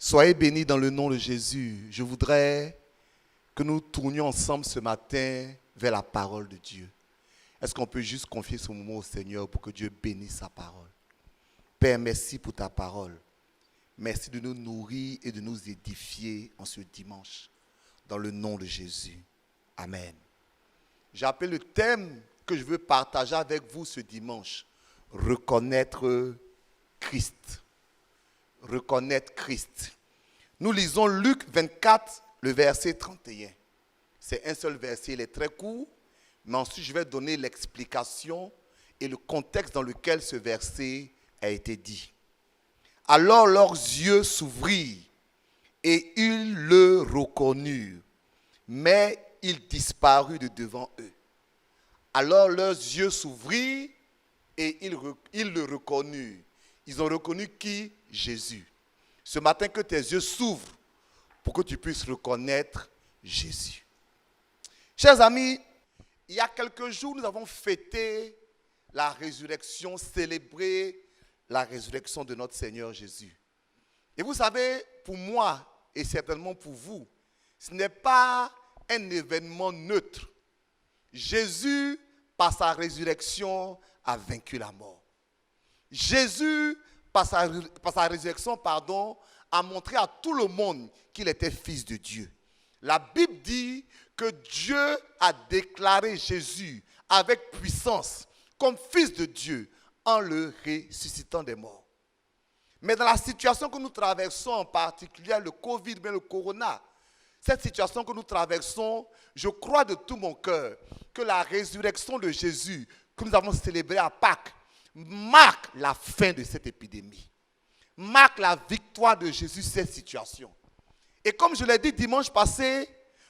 Soyez bénis dans le nom de Jésus. Je voudrais que nous tournions ensemble ce matin vers la parole de Dieu. Est-ce qu'on peut juste confier ce moment au Seigneur pour que Dieu bénisse sa parole? Père, merci pour ta parole. Merci de nous nourrir et de nous édifier en ce dimanche. Dans le nom de Jésus. Amen. J'appelle le thème que je veux partager avec vous ce dimanche. Reconnaître Christ. Reconnaître Christ. Nous lisons Luc 24, le verset 31. C'est un seul verset, il est très court, mais ensuite je vais donner l'explication et le contexte dans lequel ce verset a été dit. Alors leurs yeux s'ouvrirent et ils le reconnurent, mais il disparut de devant eux. Alors leurs yeux s'ouvrirent et ils le reconnurent. Ils ont reconnu qui? Jésus. Ce matin, que tes yeux s'ouvrent pour que tu puisses reconnaître Jésus. Chers amis, il y a quelques jours, nous avons fêté la résurrection, célébré la résurrection de notre Seigneur Jésus. Et vous savez, pour moi, et certainement pour vous, ce n'est pas un événement neutre. Jésus, par sa résurrection, a vaincu la mort. Jésus, par sa résurrection, a montré à tout le monde qu'il était fils de Dieu. La Bible dit que Dieu a déclaré Jésus avec puissance comme fils de Dieu en le ressuscitant des morts. Mais dans la situation que nous traversons, en particulier le Covid, mais le Corona, cette situation que nous traversons, je crois de tout mon cœur que la résurrection de Jésus que nous avons célébrée à Pâques marque la fin de cette épidémie, marque la victoire de Jésus sur cette situation. Et comme je l'ai dit dimanche passé,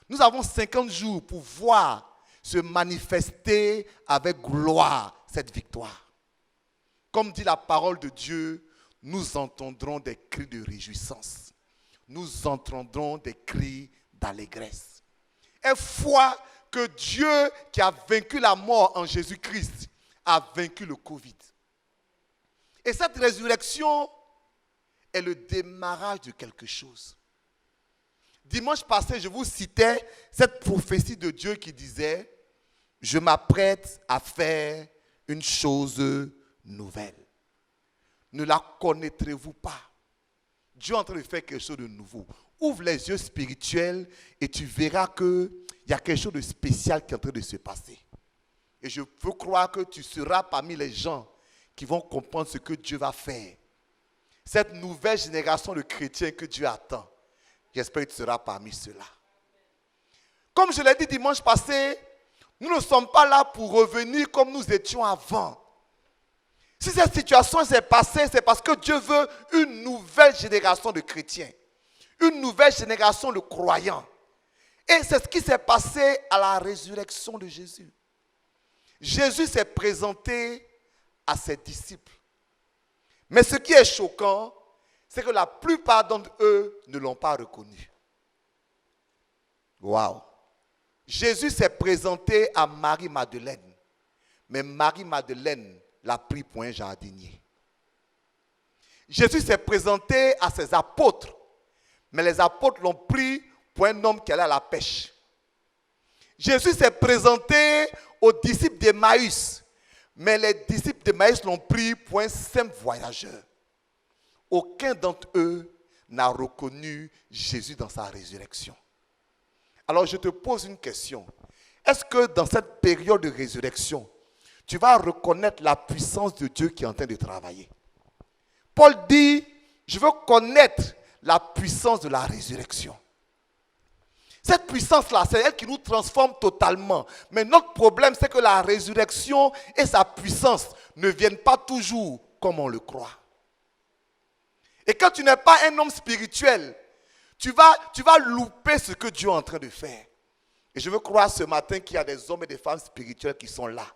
nous avons 50 jours pour voir se manifester avec gloire cette victoire. Comme dit la parole de Dieu, nous entendrons des cris de réjouissance. Nous entendrons des cris d'allégresse. Et foi que Dieu qui a vaincu la mort en Jésus-Christ a vaincu le Covid. Et cette résurrection est le démarrage de quelque chose. Dimanche passé, je vous citais cette prophétie de Dieu qui disait « Je m'apprête à faire une chose nouvelle. Ne la connaîtrez-vous pas ?» Dieu est en train de faire quelque chose de nouveau. Ouvre les yeux spirituels et tu verras qu'il y a quelque chose de spécial qui est en train de se passer. Et je veux croire que tu seras parmi les gens qui vont comprendre ce que Dieu va faire. Cette nouvelle génération de chrétiens que Dieu attend, j'espère que tu seras parmi ceux-là. Comme je l'ai dit dimanche passé, nous ne sommes pas là pour revenir comme nous étions avant. Si cette situation s'est passée, c'est parce que Dieu veut une nouvelle génération de chrétiens, une nouvelle génération de croyants. Et c'est ce qui s'est passé à la résurrection de Jésus. Jésus s'est présenté à ses disciples. Mais ce qui est choquant, c'est que la plupart d'entre eux ne l'ont pas reconnu. Waouh! Jésus s'est présenté à Marie-Madeleine. Mais Marie-Madeleine l'a pris pour un jardinier. Jésus s'est présenté à ses apôtres. Mais les apôtres l'ont pris pour un homme qui allait à la pêche. Jésus s'est présenté aux disciples d'Emmaüs. Mais les disciples d'Emmaüs l'ont pris pour un simple voyageur. Aucun d'entre eux n'a reconnu Jésus dans sa résurrection. Alors je te pose une question. Est-ce que dans cette période de résurrection, tu vas reconnaître la puissance de Dieu qui est en train de travailler? Paul dit, je veux connaître la puissance de la résurrection. Cette puissance-là, c'est elle qui nous transforme totalement. Mais notre problème, c'est que la résurrection et sa puissance ne viennent pas toujours comme on le croit. Et quand tu n'es pas un homme spirituel, tu vas louper ce que Dieu est en train de faire. Et je veux croire ce matin qu'il y a des hommes et des femmes spirituels qui sont là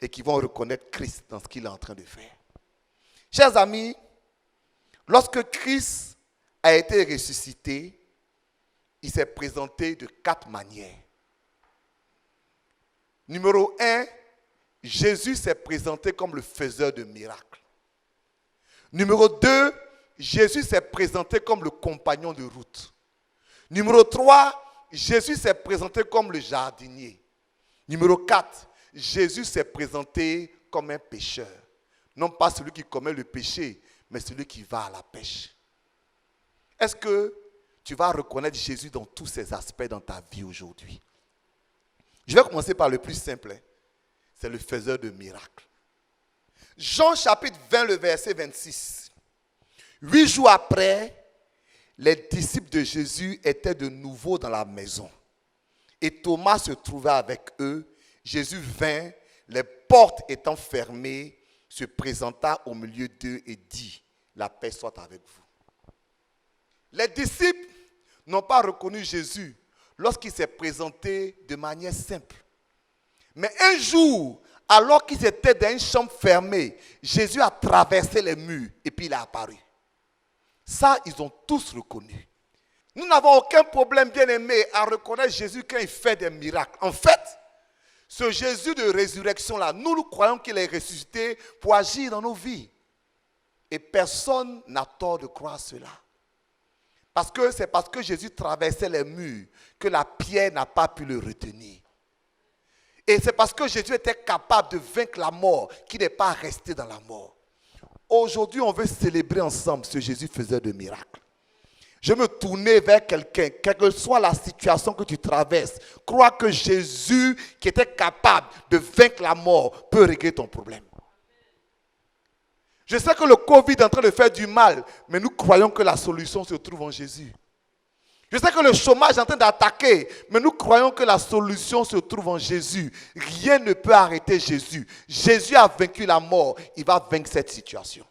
et qui vont reconnaître Christ dans ce qu'il est en train de faire. Chers amis, lorsque Christ a été ressuscité, il s'est présenté de 4 manières. Numéro 1, Jésus s'est présenté comme le faiseur de miracles. Numéro 2, Jésus s'est présenté comme le compagnon de route. Numéro 3, Jésus s'est présenté comme le jardinier. Numéro 4, Jésus s'est présenté comme un pêcheur. Non pas celui qui commet le péché, mais celui qui va à la pêche. Est-ce que tu vas reconnaître Jésus dans tous ses aspects dans ta vie aujourd'hui? Je vais commencer par le plus simple. C'est le faiseur de miracles. Jean chapitre 20, le verset 26. 8 jours après, les disciples de Jésus étaient de nouveau dans la maison. Et Thomas se trouvait avec eux. Jésus vint, les portes étant fermées, se présenta au milieu d'eux et dit, la paix soit avec vous. Les disciples n'ont pas reconnu Jésus lorsqu'il s'est présenté de manière simple. Mais un jour, alors qu'ils étaient dans une chambre fermée, Jésus a traversé les murs et puis il est apparu. Ça, ils ont tous reconnu. Nous n'avons aucun problème, bien aimé, à reconnaître Jésus quand il fait des miracles. En fait, ce Jésus de résurrection-là, nous croyons qu'il est ressuscité pour agir dans nos vies. Et personne n'a tort de croire cela. Parce que c'est parce que Jésus traversait les murs que la pierre n'a pas pu le retenir. Et c'est parce que Jésus était capable de vaincre la mort qu'il n'est pas resté dans la mort. Aujourd'hui, on veut célébrer ensemble ce Jésus faiseur de miracles. Je me tournais vers quelqu'un, quelle que soit la situation que tu traverses, crois que Jésus, qui était capable de vaincre la mort, peut régler ton problème. Je sais que le Covid est en train de faire du mal, mais nous croyons que la solution se trouve en Jésus. Je sais que le chômage est en train d'attaquer, mais nous croyons que la solution se trouve en Jésus. Rien ne peut arrêter Jésus. Jésus a vaincu la mort, il va vaincre cette situation.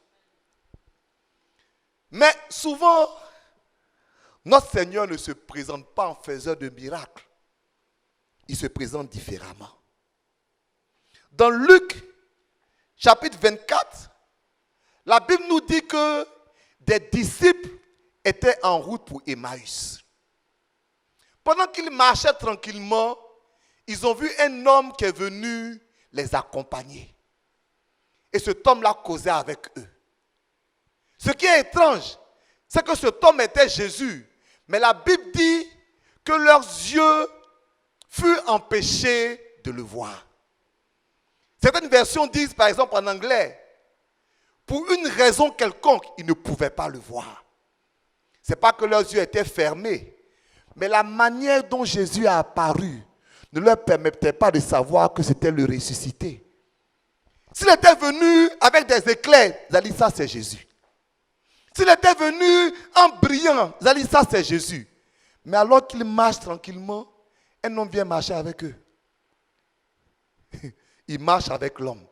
Mais souvent, notre Seigneur ne se présente pas en faiseur de miracles. Il se présente différemment. Dans Luc, chapitre 24, la Bible nous dit que des disciples étaient en route pour Emmaüs. Pendant qu'ils marchaient tranquillement, ils ont vu un homme qui est venu les accompagner. Et cet homme-là causait avec eux. Ce qui est étrange, c'est que cet homme était Jésus. Mais la Bible dit que leurs yeux furent empêchés de le voir. Certaines versions disent, par exemple en anglais, pour une raison quelconque, ils ne pouvaient pas le voir. Ce n'est pas que leurs yeux étaient fermés, mais la manière dont Jésus a apparu ne leur permettait pas de savoir que c'était le ressuscité. S'il était venu avec des éclairs, ils allaient dire ça c'est Jésus. S'il était venu en brillant, ils allaient dire ça c'est Jésus. Mais alors qu'ils marchent tranquillement, un homme vient marcher avec eux. Ils marchent avec l'homme.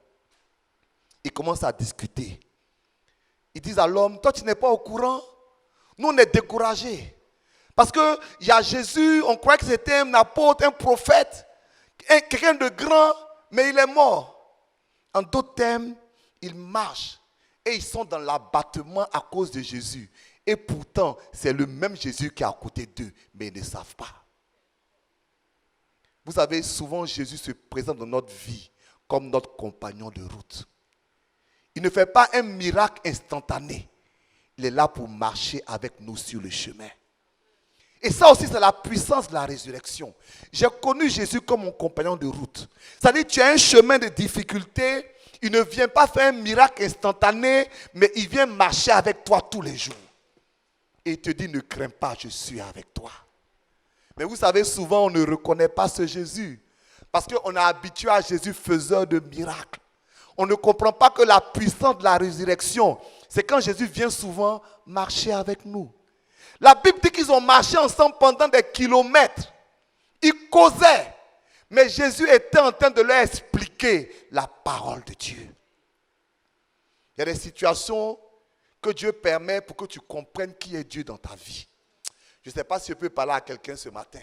Ils commencent à discuter. Ils disent à l'homme, toi tu n'es pas au courant? Nous on est découragés. Parce qu'il y a Jésus, on croyait que c'était un apôtre, un prophète, quelqu'un de grand, mais il est mort. En d'autres termes, ils marchent et ils sont dans l'abattement à cause de Jésus. Et pourtant, c'est le même Jésus qui est à côté d'eux, mais ils ne savent pas. Vous savez, souvent Jésus se présente dans notre vie comme notre compagnon de route. Il ne fait pas un miracle instantané. Il est là pour marcher avec nous sur le chemin. Et ça aussi, c'est la puissance de la résurrection. J'ai connu Jésus comme mon compagnon de route. C'est-à-dire, tu as un chemin de difficulté, il ne vient pas faire un miracle instantané, mais il vient marcher avec toi tous les jours. Et il te dit, ne crains pas, je suis avec toi. Mais vous savez, souvent, on ne reconnaît pas ce Jésus. Parce qu'on est habitué à Jésus faiseur de miracles. On ne comprend pas que la puissance de la résurrection, c'est quand Jésus vient souvent marcher avec nous. La Bible dit qu'ils ont marché ensemble pendant des kilomètres. Ils causaient. Mais Jésus était en train de leur expliquer la parole de Dieu. Il y a des situations que Dieu permet pour que tu comprennes qui est Dieu dans ta vie. Je ne sais pas si je peux parler à quelqu'un ce matin.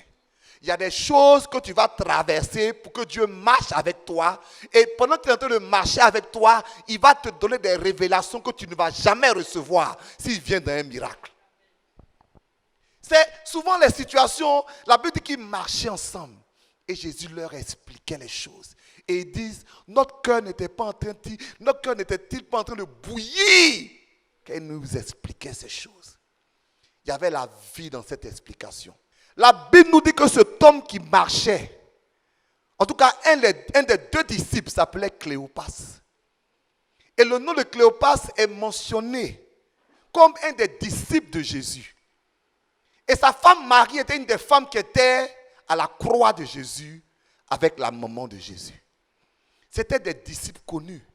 Il y a des choses que tu vas traverser pour que Dieu marche avec toi. Et pendant que tu es en train de marcher avec toi, il va te donner des révélations que tu ne vas jamais recevoir s'il vient d'un miracle. C'est souvent les situations, la Bible dit qu'ils marchaient ensemble. Et Jésus leur expliquait les choses. Et ils disent, notre cœur n'était-il pas en train de bouillir quand il nous expliquait ces choses, il y avait la vie dans cette explication. La Bible nous dit que cet homme qui marchait, en tout cas un des deux disciples s'appelait Cléopas. Et le nom de Cléopas est mentionné comme un des disciples de Jésus. Et sa femme Marie était une des femmes qui était à la croix de Jésus avec la maman de Jésus. C'était des disciples connus,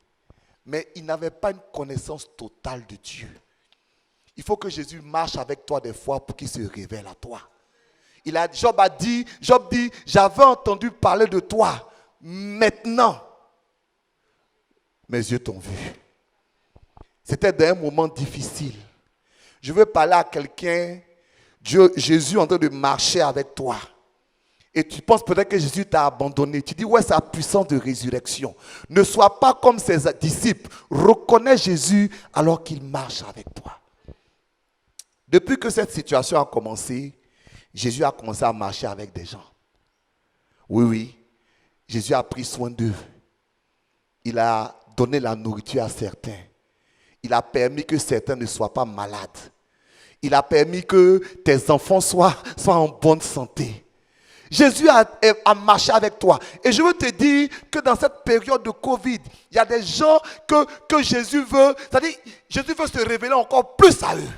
mais ils n'avaient pas une connaissance totale de Dieu. Il faut que Jésus marche avec toi des fois pour qu'il se révèle à toi. Job dit, j'avais entendu parler de toi, maintenant, mes yeux t'ont vu. C'était dans un moment difficile. Je veux parler à quelqu'un, Jésus est en train de marcher avec toi. Et tu penses peut-être que Jésus t'a abandonné. Tu dis, ouais, c'est la puissance de résurrection. Ne sois pas comme ses disciples. Reconnais Jésus alors qu'il marche avec toi. Depuis que cette situation a commencé, Jésus a commencé à marcher avec des gens. Oui. Jésus a pris soin d'eux. Il a donné la nourriture à certains. Il a permis que certains ne soient pas malades. Il a permis que tes enfants soient en bonne santé. Jésus a marché avec toi. Et je veux te dire que dans cette période de Covid, il y a des gens que Jésus veut, c'est-à-dire Jésus veut se révéler encore plus à eux.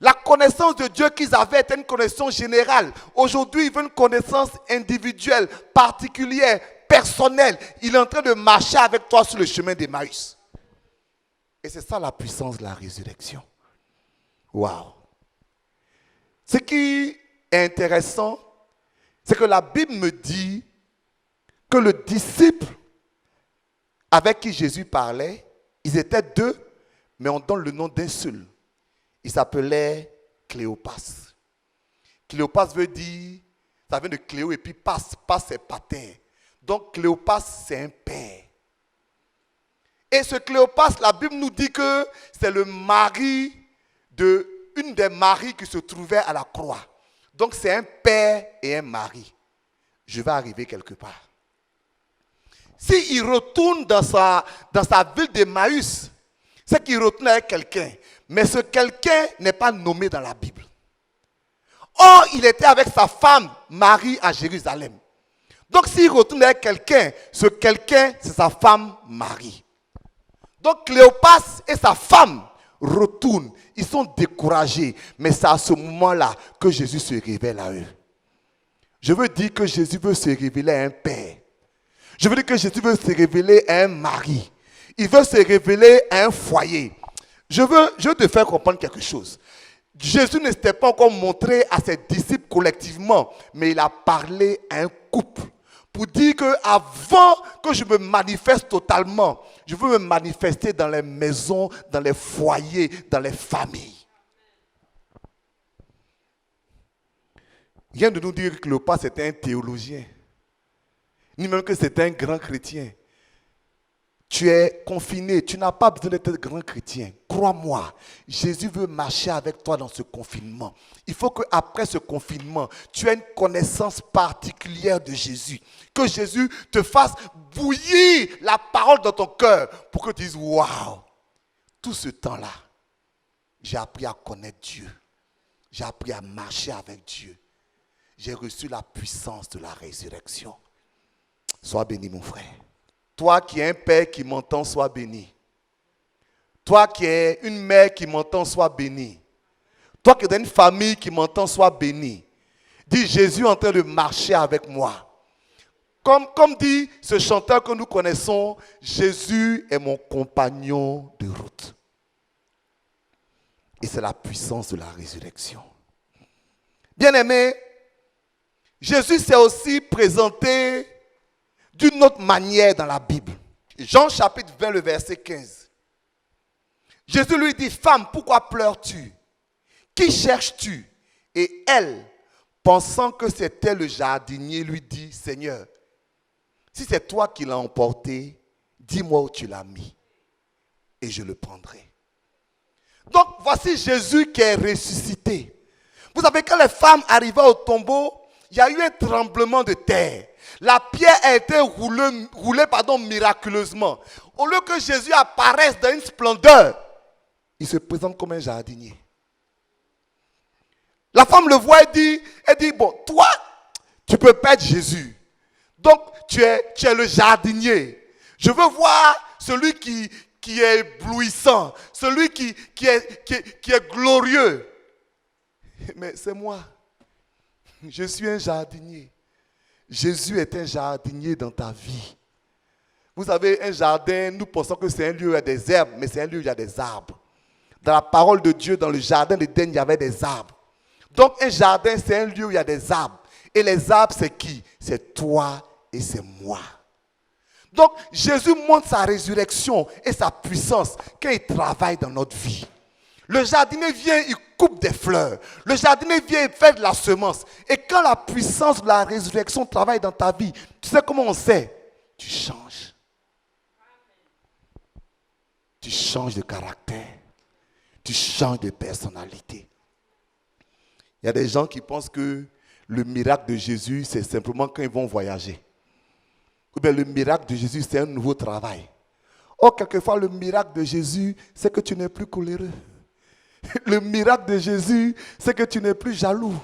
La connaissance de Dieu qu'ils avaient était une connaissance générale. Aujourd'hui, ils veulent une connaissance individuelle, particulière, personnelle. Il est en train de marcher avec toi sur le chemin d'Emmaüs. Et c'est ça la puissance de la résurrection. Waouh! Ce qui est intéressant, c'est que la Bible me dit que le disciple avec qui Jésus parlait, ils étaient deux, mais on donne le nom d'un seul. Il s'appelait Cléopas. Cléopas veut dire, ça vient de Cléo et puis Pas c'est pater. Donc Cléopas c'est un père. Et ce Cléopas, la Bible nous dit que c'est le mari une des maris qui se trouvait à la croix. Donc c'est un père et un mari. Je vais arriver quelque part. S'il retourne dans sa ville d'Emmaüs, c'est qu'il retourne avec quelqu'un. Mais ce quelqu'un n'est pas nommé dans la Bible. Or, il était avec sa femme Marie à Jérusalem. Donc s'il retourne avec quelqu'un, ce quelqu'un, c'est sa femme Marie. Donc Cléopas et sa femme retournent. Ils sont découragés. Mais c'est à ce moment-là que Jésus se révèle à eux. Je veux dire que Jésus veut se révéler à un père. Je veux dire que Jésus veut se révéler à un mari. Il veut se révéler à un foyer. Je veux te faire comprendre quelque chose. Jésus ne s'était pas encore montré à ses disciples collectivement, mais il a parlé à un couple. Pour dire qu'avant que je me manifeste totalement, je veux me manifester dans les maisons, dans les foyers, dans les familles. Il vient de nous dire que Cléopas était un théologien, ni même que c'était un grand chrétien. Tu es confiné, tu n'as pas besoin d'être grand chrétien. Crois-moi, Jésus veut marcher avec toi dans ce confinement. Il faut qu'après ce confinement, tu aies une connaissance particulière de Jésus. Que Jésus te fasse bouillir la parole dans ton cœur pour que tu dises, waouh, tout ce temps-là, j'ai appris à connaître Dieu. J'ai appris à marcher avec Dieu. J'ai reçu la puissance de la résurrection. Sois béni, mon frère. Toi qui es un père qui m'entend, sois béni. Toi qui es une mère qui m'entend, sois béni. Toi qui es dans une famille qui m'entend, sois béni. Dis, Jésus est en train de marcher avec moi. Comme dit ce chanteur que nous connaissons, Jésus est mon compagnon de route. Et c'est la puissance de la résurrection. Bien-aimé, Jésus s'est aussi présenté d'une autre manière dans la Bible. Jean chapitre 20, le verset 15. Jésus lui dit, femme, pourquoi pleures-tu? Qui cherches-tu? Et elle, pensant que c'était le jardinier, lui dit, Seigneur, si c'est toi qui l'as emporté, dis-moi où tu l'as mis et je le prendrai. Donc, voici Jésus qui est ressuscité. Vous savez, quand les femmes arrivaient au tombeau, il y a eu un tremblement de terre. La pierre a été roulée miraculeusement. Au lieu que Jésus apparaisse dans une splendeur, il se présente comme un jardinier. La femme le voit et dit, bon, toi, tu ne peux pas être Jésus. Donc, tu es le jardinier. Je veux voir celui qui est éblouissant, celui qui est glorieux. Mais c'est moi. Je suis un jardinier. Jésus est un jardinier dans ta vie. Vous savez, un jardin, nous pensons que c'est un lieu où il y a des herbes, mais c'est un lieu où il y a des arbres. Dans la parole de Dieu, dans le jardin d'Éden, il y avait des arbres. Donc un jardin, c'est un lieu où il y a des arbres. Et les arbres, c'est qui? C'est toi et c'est moi. Donc Jésus montre sa résurrection et sa puissance quand il travaille dans notre vie. Le jardinier vient, il coupe des fleurs. Le jardinier vient, il fait de la semence. Et quand la puissance de la résurrection travaille dans ta vie, tu sais comment on sait? Tu changes. Tu changes de caractère. Tu changes de personnalité. Il y a des gens qui pensent que le miracle de Jésus, c'est simplement quand ils vont voyager. Ou bien le miracle de Jésus, c'est un nouveau travail. Or, quelquefois, le miracle de Jésus, c'est que tu n'es plus coléreux. Le miracle de Jésus, c'est que tu n'es plus jaloux.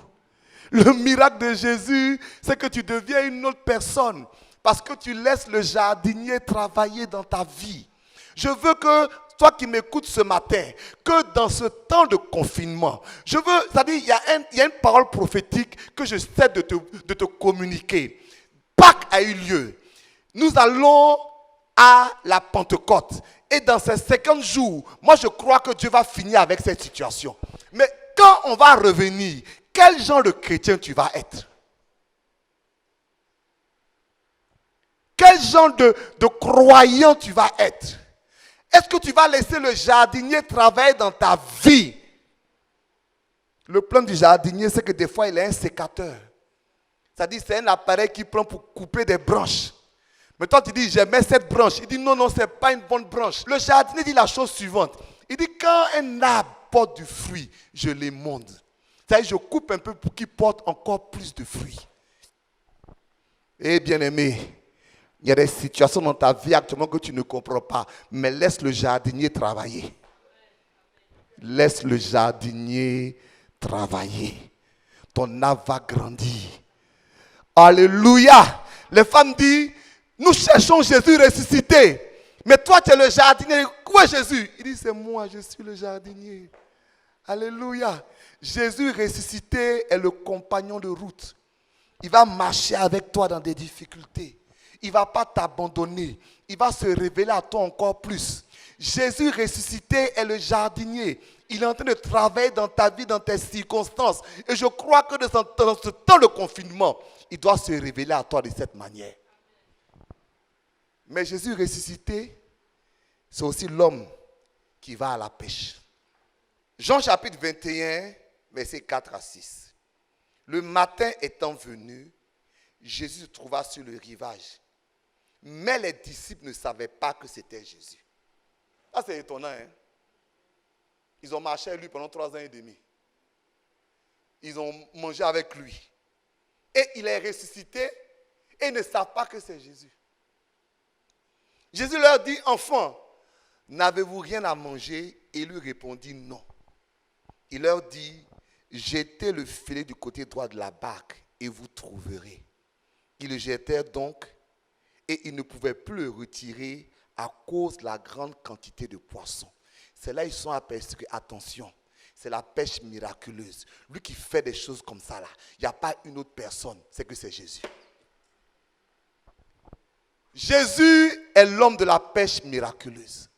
Le miracle de Jésus, c'est que tu deviens une autre personne. Parce que tu laisses le jardinier travailler dans ta vie. Je veux que toi qui m'écoutes ce matin, que dans ce temps de confinement, c'est-à-dire il y a une parole prophétique que je sais de te communiquer. Pâques a eu lieu. Nous allons à la Pentecôte. Et dans ces 50 jours, moi je crois que Dieu va finir avec cette situation. Mais quand on va revenir, quel genre de chrétien tu vas être? Quel genre de croyant tu vas être? Est-ce que tu vas laisser le jardinier travailler dans ta vie? Le plan du jardinier, c'est que des fois, il est un sécateur. C'est-à-dire, c'est un appareil qui prend pour couper des branches. Mais toi, tu dis, j'aimais cette branche. Il dit, non, ce n'est pas une bonne branche. Le jardinier dit la chose suivante. Il dit, quand un arbre porte du fruit, je l'émonde. C'est-à-dire, je coupe un peu pour qu'il porte encore plus de fruits. Eh bien aimé, il y a des situations dans ta vie actuellement que tu ne comprends pas. Mais laisse le jardinier travailler. Laisse le jardinier travailler. Ton âme va grandir. Alléluia. Les femmes disent, nous cherchons Jésus ressuscité. Mais toi, tu es le jardinier. Où est Jésus? Il dit, c'est moi, je suis le jardinier. Alléluia. Jésus ressuscité est le compagnon de route. Il va marcher avec toi dans des difficultés. Il ne va pas t'abandonner. Il va se révéler à toi encore plus. Jésus ressuscité est le jardinier. Il est en train de travailler dans ta vie, dans tes circonstances. Et je crois que dans ce temps de confinement, il doit se révéler à toi de cette manière. Mais Jésus ressuscité, c'est aussi l'homme qui va à la pêche. Jean chapitre 21, versets 4 à 6. Le matin étant venu, Jésus se trouva sur le rivage. Mais les disciples ne savaient pas que c'était Jésus. Ça, c'est étonnant, hein? Ils ont marché avec lui pendant 3 ans et demi. Ils ont mangé avec lui. Et il est ressuscité et ils ne savent pas que c'est Jésus. Jésus leur dit, enfants, n'avez-vous rien à manger? Et il lui répondit non. Il leur dit, jetez le filet du côté droit de la barque et vous trouverez. Ils le jetèrent donc et ils ne pouvaient plus le retirer à cause de la grande quantité de poissons. C'est là qu'ils sont aperçus que, attention, c'est la pêche miraculeuse. Lui qui fait des choses comme ça là, il n'y a pas une autre personne, c'est que c'est Jésus. Jésus est l'homme de la pêche miraculeuse.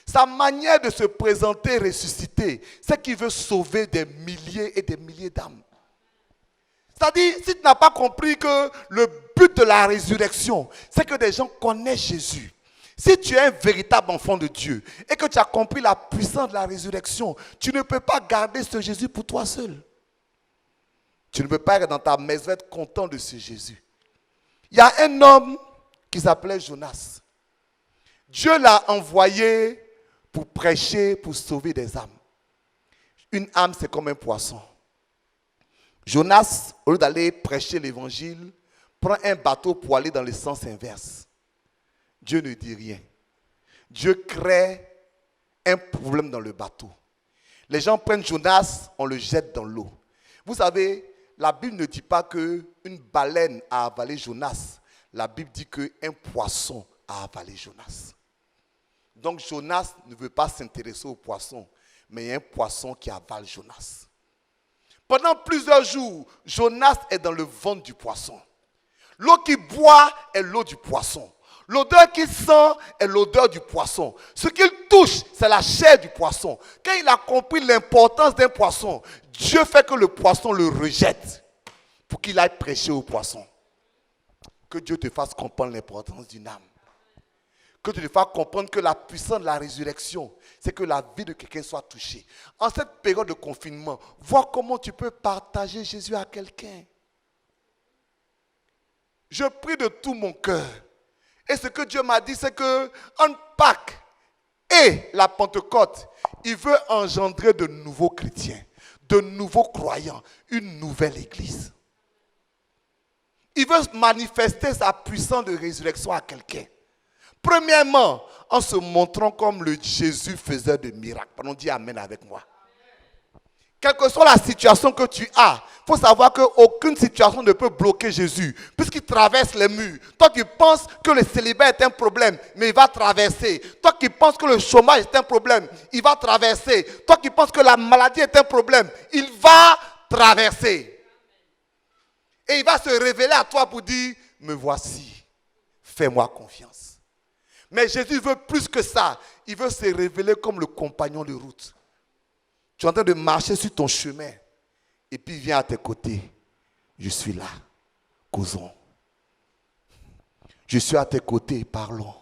Sa manière de se présenter ressuscité, c'est qu'il veut sauver des milliers et des milliers d'âmes. C'est-à-dire, si tu n'as pas compris que le but de la résurrection, c'est que des gens connaissent Jésus. Si tu es un véritable enfant de Dieu et que tu as compris la puissance de la résurrection, tu ne peux pas garder ce Jésus pour toi seul. Tu ne peux pas être dans ta maison être content de ce Jésus. Il y a un homme qui s'appelait Jonas. Dieu l'a envoyé pour prêcher, pour sauver des âmes. Une âme, c'est comme un poisson. Jonas, au lieu d'aller prêcher l'évangile, prend un bateau pour aller dans le sens inverse. Dieu ne dit rien. Dieu crée un problème dans le bateau. Les gens prennent Jonas, on le jette dans l'eau. Vous savez, la Bible ne dit pas qu'une baleine a avalé Jonas. La Bible dit qu'un poisson a avalé Jonas. Donc Jonas ne veut pas s'intéresser au poisson, mais il y a un poisson qui avale Jonas. Pendant plusieurs jours, Jonas est dans le ventre du poisson. L'eau qu'il boit est l'eau du poisson. L'odeur qu'il sent est l'odeur du poisson. Ce qu'il touche, c'est la chair du poisson. Quand il a compris l'importance d'un poisson, Dieu fait que le poisson le rejette pour qu'il aille prêcher au poisson. Que Dieu te fasse comprendre l'importance d'une âme. Que Dieu te fasse comprendre que la puissance de la résurrection, c'est que la vie de quelqu'un soit touchée. En cette période de confinement, vois comment tu peux partager Jésus à quelqu'un. Je prie de tout mon cœur. Et ce que Dieu m'a dit, c'est que en Pâques et la Pentecôte, il veut engendrer de nouveaux chrétiens, de nouveaux croyants, une nouvelle église. Il veut manifester sa puissance de résurrection à quelqu'un. Premièrement, en se montrant comme le Jésus faisait de miracles. Pardon, dis Amen avec moi. Quelle que soit la situation que tu as, il faut savoir qu'aucune situation ne peut bloquer Jésus, puisqu'il traverse les murs. Toi qui penses que le célibat est un problème, mais il va traverser. Toi qui penses que le chômage est un problème, il va traverser. Toi qui penses que la maladie est un problème, il va traverser. Et il va se révéler à toi pour dire, me voici, fais-moi confiance. Mais Jésus veut plus que ça. Il veut se révéler comme le compagnon de route. Tu es en train de marcher sur ton chemin. Et puis il vient à tes côtés. Je suis là. Causons. Je suis à tes côtés. Parlons.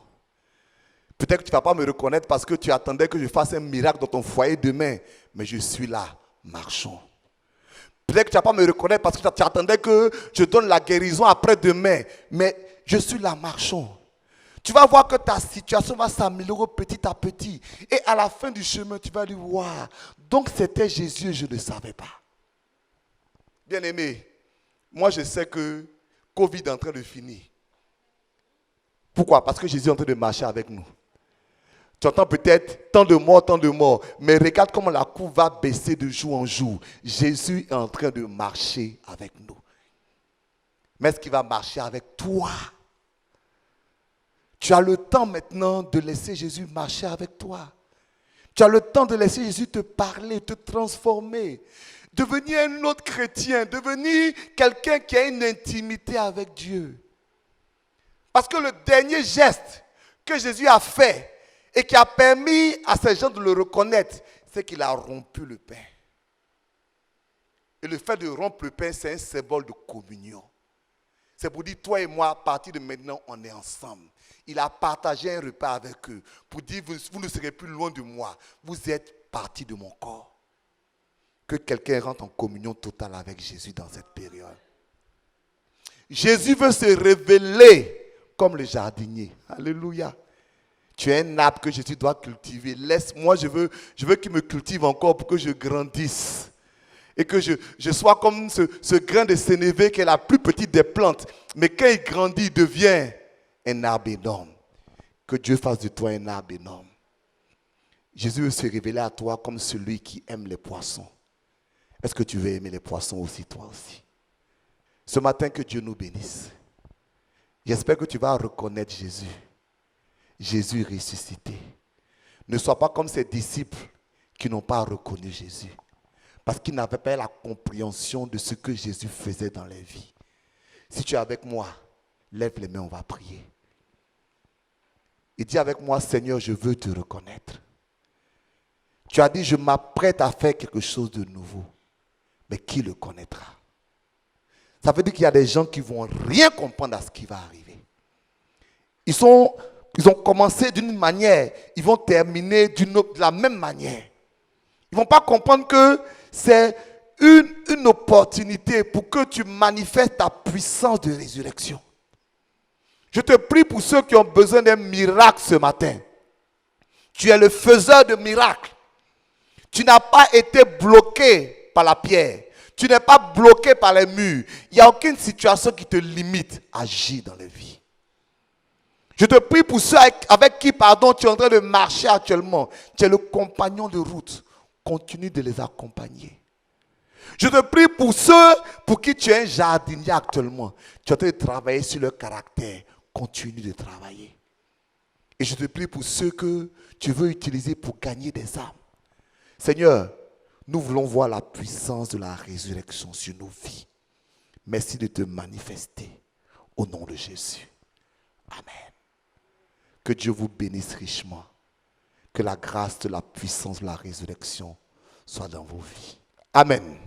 Peut-être que tu ne vas pas me reconnaître parce que tu attendais que je fasse un miracle dans ton foyer demain. Mais je suis là. Marchons. Peut-être que tu ne vas pas me reconnaître parce que tu attendais que je donne la guérison après-demain. Mais je suis là. Marchons. Tu vas voir que ta situation va s'améliorer petit à petit. Et à la fin du chemin, tu vas dire, waouh, donc c'était Jésus, je ne savais pas. Bien-aimé, moi je sais que Covid est en train de finir. Pourquoi? Parce que Jésus est en train de marcher avec nous. Tu entends peut-être tant de morts, mais regarde comment la courbe va baisser de jour en jour. Jésus est en train de marcher avec nous. Mais est-ce qu'il va marcher avec toi? Tu as le temps maintenant de laisser Jésus marcher avec toi. Tu as le temps de laisser Jésus te parler, te transformer. Devenir un autre chrétien, devenir quelqu'un qui a une intimité avec Dieu. Parce que le dernier geste que Jésus a fait et qui a permis à ces gens de le reconnaître, c'est qu'il a rompu le pain. Et le fait de rompre le pain, c'est un symbole de communion. C'est pour dire, toi et moi, à partir de maintenant, on est ensemble. Il a partagé un repas avec eux pour dire, vous ne serez plus loin de moi. Vous êtes partie de mon corps. Que quelqu'un rentre en communion totale avec Jésus dans cette période. Jésus veut se révéler comme le jardinier. Alléluia. Tu es un arbre que Jésus doit cultiver. Laisse-moi, je veux qu'il me cultive encore pour que je grandisse. Et que je sois comme ce grain de sénévé qui est la plus petite des plantes. Mais quand il grandit, il devient un arbre énorme. Que Dieu fasse de toi un arbre énorme. Jésus veut se révéler à toi comme celui qui aime les poissons. Est-ce que tu veux aimer les poissons aussi, toi aussi? Ce matin, que Dieu nous bénisse. J'espère que tu vas reconnaître Jésus. Jésus ressuscité. Ne sois pas comme ces disciples qui n'ont pas reconnu Jésus. Parce qu'ils n'avaient pas la compréhension de ce que Jésus faisait dans leur vie. Si tu es avec moi, lève les mains, on va prier. Et dis avec moi, Seigneur, je veux te reconnaître. Tu as dit, je m'apprête à faire quelque chose de nouveau. Mais qui le connaîtra? Ça veut dire qu'il y a des gens qui ne vont rien comprendre à ce qui va arriver. Ils ont commencé d'une manière, ils vont terminer de la même manière. Ils ne vont pas comprendre que c'est une opportunité pour que tu manifestes ta puissance de résurrection. Je te prie pour ceux qui ont besoin d'un miracle ce matin. Tu es le faiseur de miracles. Tu n'as pas été bloqué par la pierre. Tu n'es pas bloqué par les murs. Il n'y a aucune situation qui te limite à agir dans la vie. Je te prie pour ceux avec qui, pardon, tu es en train de marcher actuellement. Tu es le compagnon de route. Continue de les accompagner. Je te prie pour ceux pour qui tu es un jardinier actuellement. Tu es en train de travailler sur leur caractère. Continue de travailler. Et je te prie pour ceux que tu veux utiliser pour gagner des âmes. Seigneur, nous voulons voir la puissance de la résurrection sur nos vies. Merci de te manifester au nom de Jésus. Amen. Que Dieu vous bénisse richement. Que la grâce de la puissance de la résurrection soit dans vos vies. Amen.